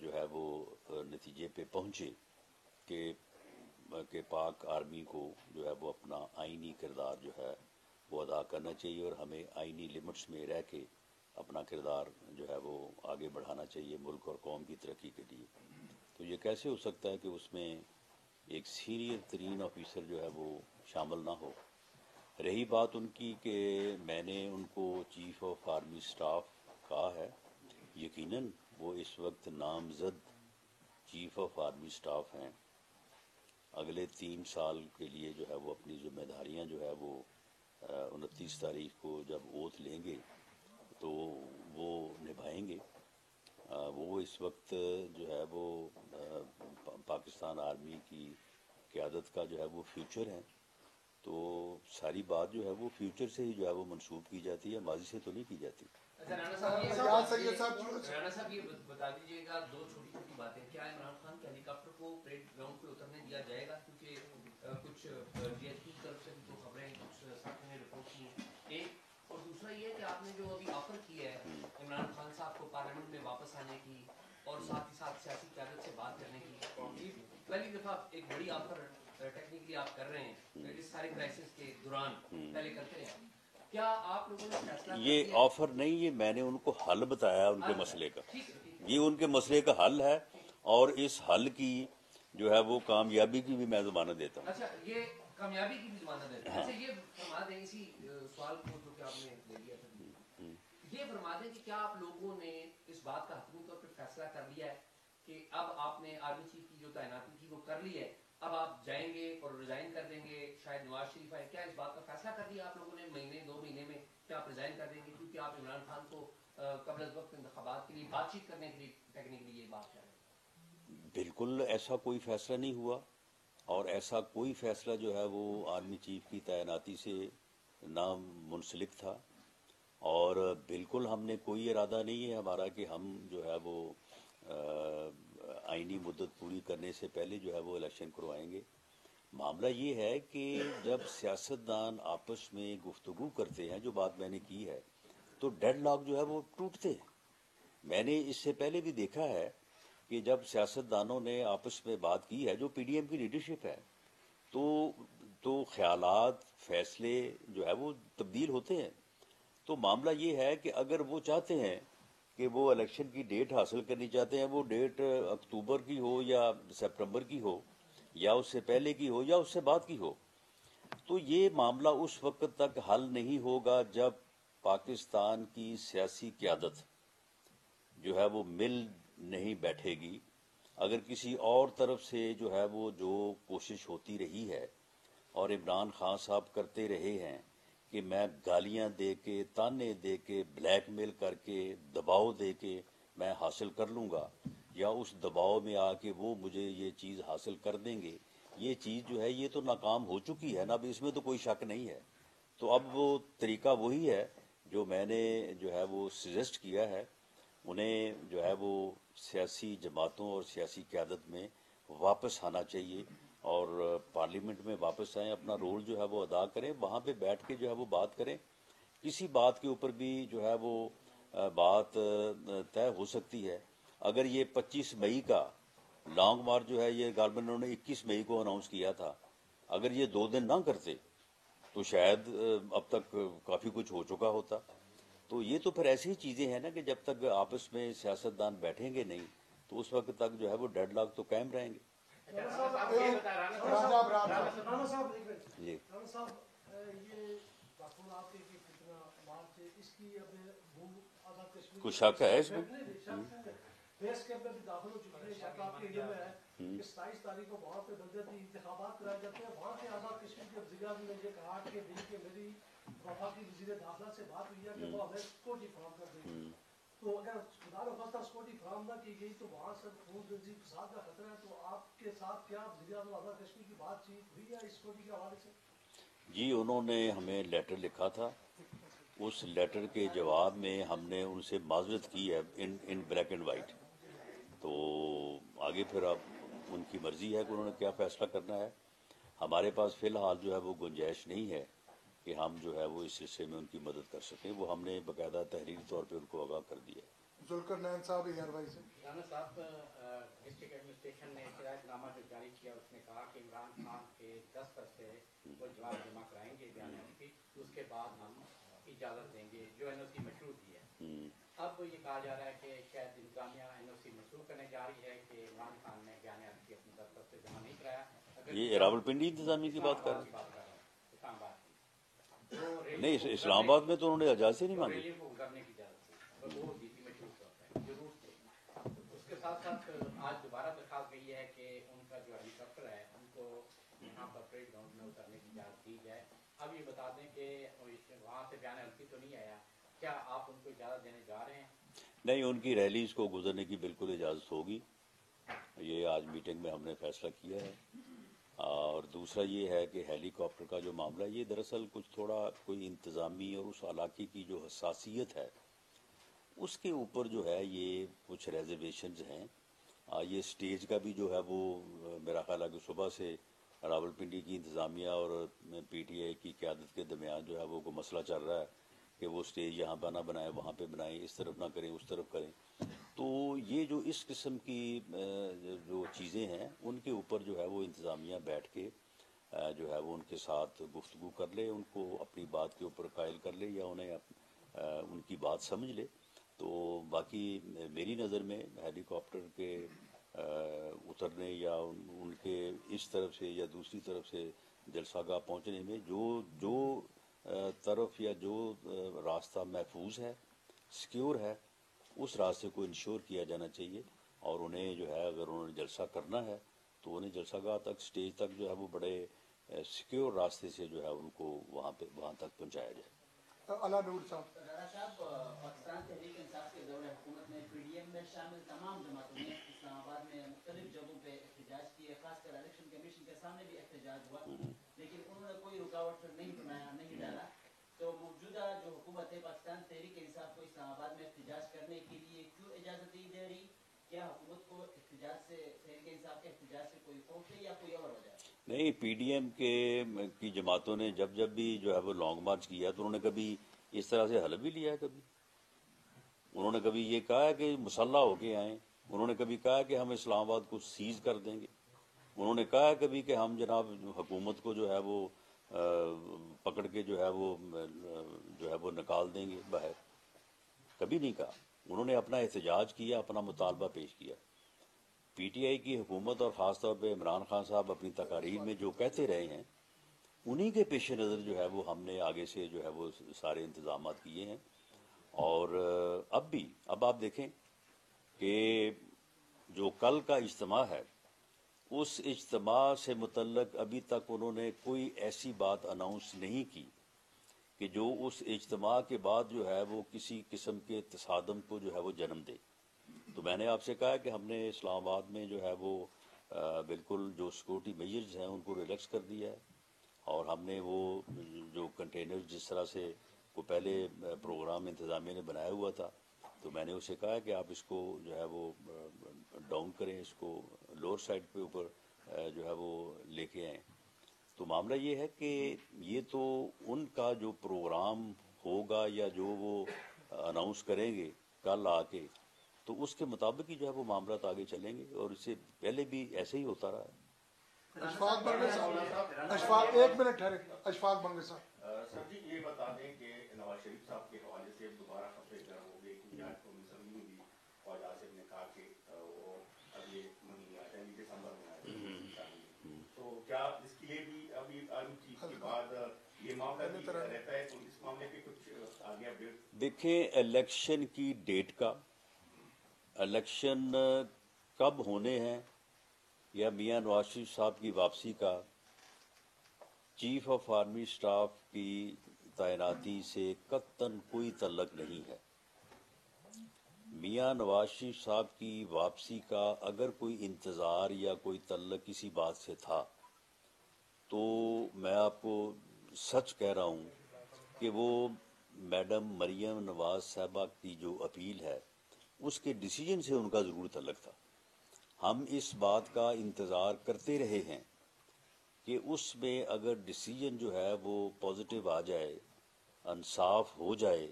A: جو ہے وہ نتیجے پہ پہنچے کہ پاک آرمی کو جو ہے وہ اپنا آئینی کردار جو ہے وہ ادا کرنا چاہیے، اور ہمیں آئینی لمٹس میں رہ کے اپنا کردار جو ہے وہ آگے بڑھانا چاہیے ملک اور قوم کی ترقی کے لیے۔ تو یہ کیسے ہو سکتا ہے کہ اس میں ایک سینئر ترین آفیسر جو ہے وہ شامل نہ ہو؟ رہی بات ان کی کہ میں نے ان کو چیف آف آرمی اسٹاف کہا ہے، یقیناً وہ اس وقت نامزد چیف آف آرمی اسٹاف ہیں۔ اگلے 3 سال کے لیے جو ہے وہ اپنی ذمہ داریاں جو ہے وہ 29 تاریخ کو جب اوتھ لیں گے تو وہ نبھائیں گے۔ وہ اس وقت جو ہے وہ پاکستان آرمی کی قیادت کا جو ہے وہ فیوچر ہے، تو ساری بات جو ہے وہ فیوچر سے ہی جو ہے وہ منسوب کی جاتی ہے، ماضی سے تو نہیں کی جاتی۔
G: رانا صاحب یہ بتا دیجیے گا 2 چھوٹی چھوٹی باتیں، کیا عمران خان کے ہیلی کاپٹر کو پریڈ گراؤنڈ پہ اترنے دیا جائے گا؟ کیونکہ کچھ ڈی ایس پی کی طرف سے جو خبریں کچھ ساتھیوں نے رپورٹ کی ہیں، ایک، اور دوسرا یہ کہ آپ نے جو ابھی آفر کی ہے عمران خان صاحب کو پارلیمنٹ میں واپس آنے کی اور ساتھ ہی ساتھ سیاسی قیادت سے بات کرنے کی، پہلی دفعہ ایک بڑی آفر ٹیکنیکلی آپ کر رہے ہیں اس سارے کرائسس کے دوران، پہلے کرتے ہیں کیا آپ لوگوں نے فیصلہ؟
A: یہ آفر نہیں، یہ میں نے ان کو حل بتایا ان کے مسئلے کا، یہ ان کے مسئلے کا حل ہے، اور اس حل کی جو ہے وہ کامیابی کی بھی میں ضمانت دیتا ہوں۔
G: اچھا، یہ کامیابی کی بھی ضمانت ہے۔ اچھا یہ فرما دیں اسی سوال کو جو کہ آپ نے لے لیا تھا، یہ فرما دیں کہ کیا آپ لوگوں نے اس بات کا حتمی طور پہ فیصلہ کر لیا ہے کہ اب آپ نے آرمی چیف کی جو تعیناتی تھی وہ کر لی ہے، اب آپ جائیں گے اور ریزائن کر دیں گے، شاید نواز شریف آئے، کیا اس بات کا فیصلہ کر لیا آپ لوگوں نے مہینے 2 مہینے میں کہ آپ ریزائن کر دیں گے؟ کیونکہ آپ عمران خان کو قبل از وقت انتخابات کے لیے بات چیت کرنے کے لیے ٹیکنیکلی یہ بات کر رہے ہیں۔
A: بالکل ایسا کوئی فیصلہ نہیں ہوا، اور ایسا کوئی فیصلہ جو ہے وہ آرمی چیف کی تعیناتی سے نہ منسلک تھا، اور بالکل ہم نے کوئی ارادہ نہیں ہے ہمارا کہ ہم جو ہے وہ آئینی مدت پوری کرنے سے پہلے جو ہے وہ الیکشن کروائیں گے۔ معاملہ یہ ہے کہ جب سیاستدان آپس میں گفتگو کرتے ہیں، جو بات میں نے کی ہے، تو ڈیڈ لاک جو ہے وہ ٹوٹتے ہیں۔ میں نے اس سے پہلے بھی دیکھا ہے کہ جب سیاستدانوں نے آپس میں بات کی ہے، جو پی ڈی ایم کی لیڈرشپ ہے، تو خیالات، فیصلے جو ہے وہ تبدیل ہوتے ہیں۔ تو معاملہ یہ ہے کہ اگر وہ چاہتے ہیں کہ وہ الیکشن کی ڈیٹ حاصل کرنی چاہتے ہیں، وہ ڈیٹ اکتوبر کی ہو یا سپٹمبر کی ہو یا اس سے پہلے کی ہو یا اس سے بعد کی ہو، تو یہ معاملہ اس وقت تک حل نہیں ہوگا جب پاکستان کی سیاسی قیادت جو ہے وہ مل نہیں بیٹھے گی۔ اگر کسی اور طرف سے جو ہے وہ جو کوشش ہوتی رہی ہے اور عمران خان صاحب کرتے رہے ہیں کہ میں گالیاں دے کے، تانے دے کے، بلیک میل کر کے، دباؤ دے کے میں حاصل کر لوں گا، یا اس دباؤ میں آ کے وہ مجھے یہ چیز حاصل کر دیں گے، یہ چیز جو ہے یہ تو ناکام ہو چکی ہے نا، اب اس میں تو کوئی شک نہیں ہے۔ تو اب وہ طریقہ وہی ہے جو میں نے جو ہے وہ سجیسٹ کیا ہے، انہیں جو ہے وہ سیاسی جماعتوں اور سیاسی قیادت میں واپس آنا چاہیے، اور پارلیمنٹ میں واپس آئیں، اپنا رول جو ہے وہ ادا کریں، وہاں پہ بیٹھ کے جو ہے وہ بات کریں۔ کسی بات کے اوپر بھی جو ہے وہ بات طے ہو سکتی ہے۔ اگر یہ 25 مئی کا لانگ مارچ جو ہے یہ گورنمنٹ نے 21 مئی کو اناؤنس کیا تھا، اگر یہ 2 دن نہ کرتے تو شاید اب تک کافی کچھ ہو چکا ہوتا۔ تو یہ تو پھر ایسی ہی چیزیں ہیں نا کہ جب تک آپس میں سیاستدان بیٹھیں گے نہیں تو اس وقت تک جو ہے وہ ڈیڈ لاک تو قائم رہیں گے۔
B: رانا صاحب
A: جی کچھ شک ہے اس میں؟
B: فیس کے اندر بھی داخل ہو چکے ہیں، شک آپ کے یہ میں ہے کہ 27 تاریخ کو وہاں پہ بلدیاتی انتخابات کرائے جاتے ہیں، وہاں سے آزاد کشمیر کے وزیر اعظم نے یہ کہا کہ میری وفاقی وزیر داخلہ سے بات ہوئی ہے کہ وہ ہمیں سیکورٹی فراہم کر دیں گے۔ تو اگر خدا نخواستہ سیکورٹی فراہم نہ کی گئی تو وہاں سے خون ریزی فساد کا خطرہ ہے، تو آپ کے ساتھ کیا وزیر اعظم آزاد کشمیر کی بات چیت ہوئی ہے اس سیکورٹی کے حوالے سے؟
A: جی انہوں نے ہمیں لیٹر لکھا تھا، اس لیٹر کے جواب میں ہم نے ان سے معذرت کی ہے ان بلیک اینڈ وائٹ۔ تو آگے پھر آپ ان کی مرضی ہے کہ انہوں نے کیا فیصلہ کرنا ہے. ہمارے پاس فی الحال جو ہے وہ گنجائش نہیں ہے کہ ہم جو ہے وہ اس سلسلے میں ان کی مدد کر سکیں. وہ ہم نے باقاعدہ تحریری طور پہ ان کو آگاہ کر دیا ہے.
D: ذوالفقار نین صاحب ایئر وائی سے.
H: رانا صاحب ڈسٹرکٹ ایڈمنسٹریشن نے ہدایت نامہ جو جاری کیا اس نے کہا کہ عمران خان کے دفتر سے وہ جواب جمع کرائیں گے بیان کی، اس کے بعد ہم اجازت دیں گے جو این او سی مشروع دی ہے. اب یہ کہا جا رہا ہے کہ شاید انتظامیہ این او سی مشروع کرنے جا رہی ہے کہ عمران خان نے بیان کی اپنے دفتر سے جمع نہیں کرایا.
A: یہ راولپنڈی انتظامیہ کی بات کر رہے ہیں؟
H: اسلام آباد کی
A: نہیں، اسلام آباد میں تو انہوں نے اجازت ہی نہیں مانگی.
H: ریلی کو گزرنے کی اجازت تھی وہ دی تھی مشروع طور پہ ضرور تھے. اس کے ساتھ ساتھ آج دوبارہ درخواست گئی ہے کہ ان کا جو ہیلی کاپٹر ہے ان کو یہاں پر پریڈ گراؤنڈ میں اترنے کی اجازت دی جائے. اب یہ بتا دیں کہ وہاں سے بیان ہلکی تو نہیں آیا، کیا آپ ان کو اجازت دینے جا رہے ہیں؟
A: نہیں، ان کی ریلیز کو گزرنے کی بالکل اجازت ہوگی. یہ آج میٹنگ میں ہم نے فیصلہ کیا ہے. اور دوسرا یہ ہے کہ ہیلی کاپٹر کا جو معاملہ ہے یہ دراصل کچھ تھوڑا کوئی انتظامی اور اس علاقے کی جو حساسیت ہے اس کے اوپر جو ہے یہ کچھ ریزرویشنز ہیں. یہ سٹیج کا بھی جو ہے وہ میرا خیال ہے کہ صبح سے راولپنڈی کی انتظامیہ اور پی ٹی آئی کی قیادت کے درمیان جو ہے وہ کوئی مسئلہ چل رہا ہے کہ وہ سٹیج یہاں پہ نہ بنائیں، وہاں پہ بنائیں، اس طرف نہ کریں، اس طرف کریں. تو یہ جو اس قسم کی جو چیزیں ہیں ان کے اوپر جو ہے وہ انتظامیہ بیٹھ کے جو ہے وہ ان کے ساتھ گفتگو کر لے، ان کو اپنی بات کے اوپر قائل کر لے یا انہیں ان کی بات سمجھ لے. تو باقی میری نظر میں ہیلی کاپٹر کے اترنے یا ان کے اس طرف سے یا دوسری طرف سے جلسہ گاہ پہنچنے میں جو طرف یا جو راستہ محفوظ ہے، سیکیور ہے، اس راستے کو انشور کیا جانا چاہیے. اور انہیں جو ہے اگر انہوں نے جلسہ کرنا ہے تو انہیں جلسہ گاہ تک، سٹیج تک جو ہے وہ بڑے سیکیور راستے سے جو ہے ان کو وہاں تک پہنچایا جائے.
D: اللہ نور صاحب.
I: رانا صاحب، پاکستان تحریک انصاف کے دور حکومت میں پی ڈی ایم میں شامل تمام جماعتوں نے اسلام آباد میں مختلف جگہوں پہ احتجاج کیے، خاص کر الیکشن کمیشن کے سامنے بھی احتجاج ہوا، لیکن انہوں نے کوئی رکاوٹ نہیں بنایا، نہیں ڈالا. تو موجودہ جو حکومت ہے پاکستان تحریک انصاف کو اسلام آباد میں احتجاج کرنے کے لیے کیوں اجازت نہیں دے رہی؟ کیا حکومت کو احتجاج سے، تحریک انصاف کے احتجاج سے کوئی خوف ہے یا کوئی اور وجہ؟
A: نہیں، پی ڈی ایم کی جماعتوں نے جب بھی جو ہے وہ لانگ مارچ کیا تو انہوں نے کبھی اس طرح سے حلف بھی لیا ہے. کبھی انہوں نے کبھی یہ کہا ہے کہ مسلح ہو کے آئیں. انہوں نے کبھی کہا کہ ہم اسلام آباد کو سیز کر دیں گے. انہوں نے کہا ہے کبھی کہ ہم جناب حکومت کو جو ہے وہ پکڑ کے جو ہے وہ نکال دیں گے باہر. کبھی نہیں کہا. انہوں نے اپنا احتجاج کیا، اپنا مطالبہ پیش کیا. پی ٹی آئی کی حکومت اور خاص طور پہ عمران خان صاحب اپنی تقاریر میں جو کہتے رہے ہیں انہی کے پیش نظر جو ہے وہ ہم نے آگے سے جو ہے وہ سارے انتظامات کیے ہیں. اور اب آپ دیکھیں کہ جو کل کا اجتماع ہے اس اجتماع سے متعلق ابھی تک انہوں نے کوئی ایسی بات اناؤنس نہیں کی کہ جو اس اجتماع کے بعد جو ہے وہ کسی قسم کے تصادم کو جو ہے وہ جنم دے. تو میں نے آپ سے کہا کہ ہم نے اسلام آباد میں جو ہے وہ بالکل جو سیکورٹی میجرز ہیں ان کو ریلیکس کر دیا ہے. اور ہم نے وہ جو کنٹینر جس طرح سے وہ پہلے پروگرام انتظامیہ نے بنایا ہوا تھا تو میں نے اسے کہا کہ آپ اس کو جو ہے وہ ڈاؤن کریں، اس کو لوور سائڈ پہ اوپر جو ہے وہ لے کے آئیں. تو معاملہ یہ ہے کہ یہ تو ان کا جو پروگرام ہوگا یا جو وہ اناؤنس کریں گے کل آ کے تو اس کے مطابق ہی جو ہے وہ معاملات آگے چلیں گے. اور اس سے پہلے بھی ایسے ہی ہوتا رہا ہے.
D: اشفاق بنگے صاحب، اشفاق ایک منٹ ٹھہرے. اشفاق بنگے صاحب.
E: سر جی یہ بتا دیں کہ نواز شریف صاحب کے حوالے سے دوبارہ خبریں گرم ہو گئی کہ آج کو مصر میں بھی فوج آصف نے کہا کہ وہ اب یہ مہینے آ جائیں گے، دسمبر میں آ جائیں گے. تو کیا اس کے لیے بھی ابھی آلو چیز کے بعد یہ معاملہ بھی رہتا ہے؟ تو اس معاملے پہ کچھ آگے اپڈیٹ
A: دیکھیں، الیکشن کی ڈیٹ کا، الیکشن کب ہونے ہیں یا میاں نواز شریف صاحب کی واپسی کا چیف آف آرمی اسٹاف کی تعیناتی سے قطعاً کوئی تعلق نہیں ہے. میاں نواز شریف صاحب کی واپسی کا اگر کوئی انتظار یا کوئی تعلق کسی بات سے تھا تو میں آپ کو سچ کہہ رہا ہوں کہ وہ میڈم مریم نواز صاحبہ کی جو اپیل ہے اس کے ڈیسیجن سے ان کا ضرور تعلق تھا. ہم اس بات کا انتظار کرتے رہے ہیں کہ اس میں اگر ڈیسیجن جو ہے وہ پازیٹیو آ جائے، انصاف ہو جائے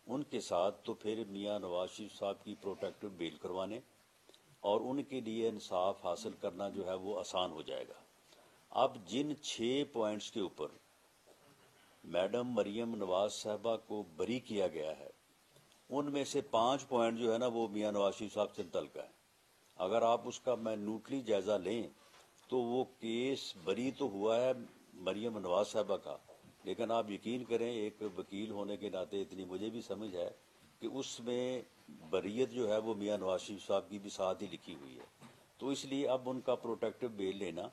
A: ان کے ساتھ، تو پھر میاں نواز شریف صاحب کی پروٹیکٹو بیل کروانے اور ان کے لیے انصاف حاصل کرنا جو ہے وہ آسان ہو جائے گا۔ اب جن 6 پوائنٹس کے اوپر میڈم مریم نواز صاحبہ کو بری کیا گیا ہے، ان میں سے 5 پوائنٹ جو ہے نا وہ میاں نواز شریف صاحب سے متعلق ہے۔ اگر آپ اس کا منوٹلی جائزہ لیں تو وہ کیس بری تو ہوا ہے مریم نواز صاحبہ کا، لیکن آپ یقین کریں ایک وکیل ہونے کے ناطے اتنی مجھے بھی سمجھ ہے کہ اس میں بریت جو ہے وہ میاں نواز شریف صاحب کی بھی ساتھ ہی لکھی ہوئی ہے۔ تو اس لیے اب ان کا پروٹیکٹو بیل لینا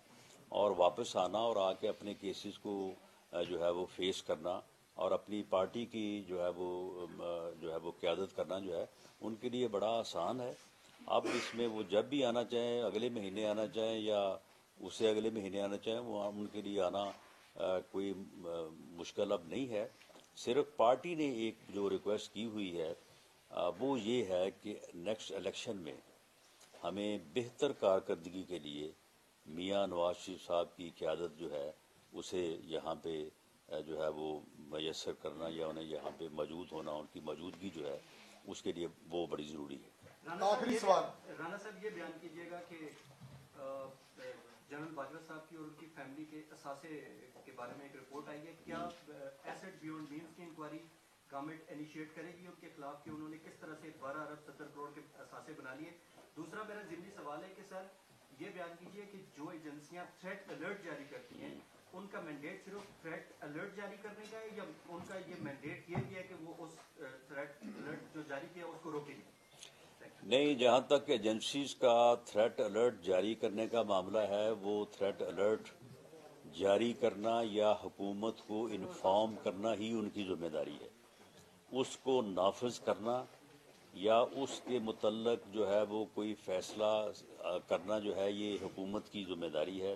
A: اور واپس آنا اور آ کے اپنے کیسز کو جو ہے وہ فیس کرنا اور اپنی پارٹی کی جو ہے وہ قیادت کرنا جو ہے ان کے لیے بڑا آسان ہے۔ اب اس میں وہ جب بھی آنا چاہیں، اگلے مہینے آنا چاہیں یا اس سے اگلے مہینے آنا چاہیں، وہ ان کے لیے آنا کوئی مشکل اب نہیں ہے۔ صرف پارٹی نے ایک جو ریکویسٹ کی ہوئی ہے وہ یہ ہے کہ نیکسٹ الیکشن میں ہمیں بہتر کارکردگی کے لیے میاں نواز شریف صاحب کی قیادت جو ہے اسے یہاں پہ جو ہے وہ میسر کرنا یا انہیں یہاں پہ موجود ہونا، ان کی موجودگی جو ہے اس کے لیے وہ بڑی ضروری ہے۔
D: آخری سوال
J: رانا صاحب یہ بیان کیجیے گا کہ جنرل باجوہ صاحب کی اور ان کی فیملی کے اثاثے کے بارے میں ایک رپورٹ آئی ہے، کیا ایسٹ بیونڈ مینز کی انکوائری گورنمنٹ انیشیٹ کرے گی ان کے خلاف کہ انہوں نے کس طرح سے 12 ارب 70 کروڑ کے اثاثے بنا لیے؟ دوسرا میرا ضمنی سوال ہے کہ سر یہ بیان کیجیے کہ جو ایجنسیاں تھریٹ الرٹ جاری کرتی ہیں ان کا مینڈیٹ صرف تھریٹ الرٹ جاری کرنے کا ہے یا ان کا یہ مینڈیٹ یہ بھی ہے کہ وہ اس تھریٹ الرٹ جو جاری کیا اس کو روکیں گے؟
A: نہیں، جہاں تک ایجنسیز کا تھریٹ الرٹ جاری کرنے کا معاملہ ہے، وہ تھریٹ الرٹ جاری کرنا یا حکومت کو انفارم کرنا ہی ان کی ذمہ داری ہے۔ اس کو نافذ کرنا یا اس کے متعلق جو ہے وہ کوئی فیصلہ کرنا جو ہے یہ حکومت کی ذمہ داری ہے،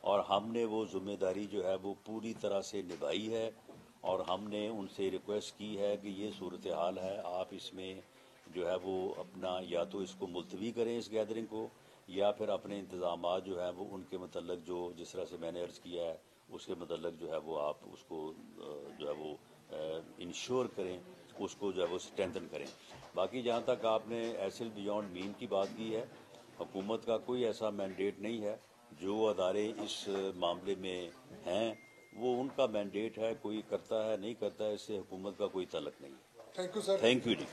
A: اور ہم نے وہ ذمہ داری جو ہے وہ پوری طرح سے نبھائی ہے، اور ہم نے ان سے ریکویسٹ کی ہے کہ یہ صورتحال ہے، آپ اس میں جو ہے وہ اپنا یا تو اس کو ملتوی کریں اس گیدرنگ کو، یا پھر اپنے انتظامات جو ہیں وہ ان کے متعلق جو جس طرح سے میں نے عرض کیا ہے اس کے متعلق جو ہے وہ آپ اس کو جو ہے وہ انشور کریں، اس کو جو ہے وہ اسٹرینتھن کریں۔ باقی جہاں تک آپ نے ایسل بیونڈ مین کی بات کی ہے، حکومت کا کوئی ایسا مینڈیٹ نہیں ہے۔ جو ادارے اس معاملے میں ہیں وہ ان کا مینڈیٹ ہے، کوئی کرتا ہے نہیں کرتا ہے، اس سے حکومت کا کوئی تعلق نہیں ہے۔
D: Thank you sir.
A: Thank you G.